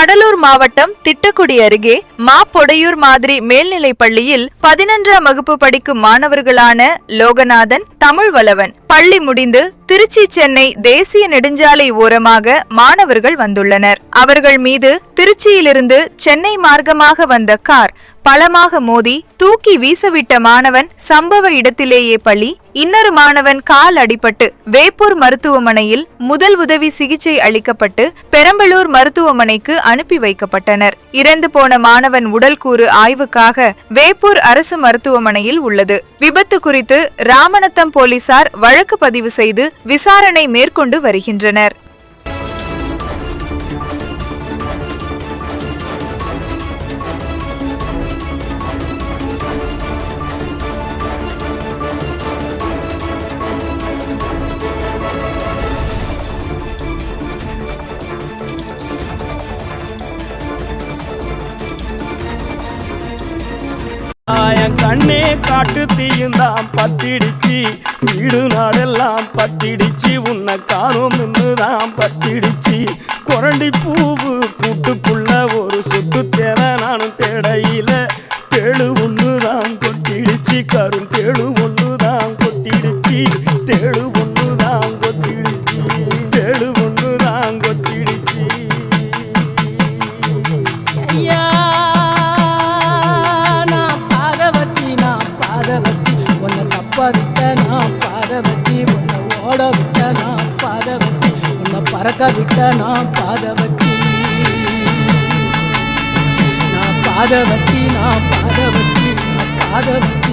கடலூர் மாவட்டம் திட்டக்குடி அருகே மாப்பொடையூர் மாதிரி மேல்நிலைப் பள்ளியில் 11ஆம் வகுப்பு படிக்கும் மாணவர்களான லோகநாதன், தமிழ்வளவன் பள்ளி முடிந்து திருச்சி சென்னை தேசிய நெடுஞ்சாலை ஓரமாக மாணவர்கள் வந்துள்ளனர். அவர்கள் மீது திருச்சியிலிருந்து சென்னை மார்க்கமாக வந்த கார் பலமாக மோதி தூக்கி வீசவிட்ட மாணவன் சம்பவ இடத்திலேயே பலி. இன்னொரு மாணவன் கால் அடிபட்டு வேப்பூர் மருத்துவமனையில் முதல் உதவி சிகிச்சை அளிக்கப்பட்டு பெரம்பலூர் மருத்துவமனைக்கு அனுப்பி வைக்கப்பட்டனர். இறந்து போன மாணவன் உடல் கூறு ஆய்வுக்காக வேப்பூர் அரசு மருத்துவமனையில் உள்ளது. விபத்து குறித்து ராமநத்தம் போலீசார் வழக்கு பதிவு செய்து விசாரணை மேற்கொண்டு வருகின்றனர். கண்ணே காட்டு தீயுந்தான் பத்திடிச்சு, வீடு நாடெல்லாம் பத்திடிச்சு, உன்னை காணும் நின்றுதான் பத்திடிச்சு. குரண்டி பூவு கூட்டுக்குள்ள ஒரு சொத்து தேர நானும் தேடையில தேழு ஒண்ணுதான் கொட்டிடுச்சு, கரும் தேழு ஒண்ணுதான் கொட்டிடுச்சு, தேழு ஒண்ணுதான் கொட்டிடுச்சு, தேழு ஒண்ணுதான் கொட்டிடுச்சு. ஐயா உன்னை தப்ப விட்ட நான் பாதவத்தி, உன்னை ஓட விட்ட நான் பாதவத்தி, உன்னை பறக்க விட்ட நான் பாதவத்தி, நான் பாதவத்தி, நான் பாதவத்தி, நான் பாதவத்தி.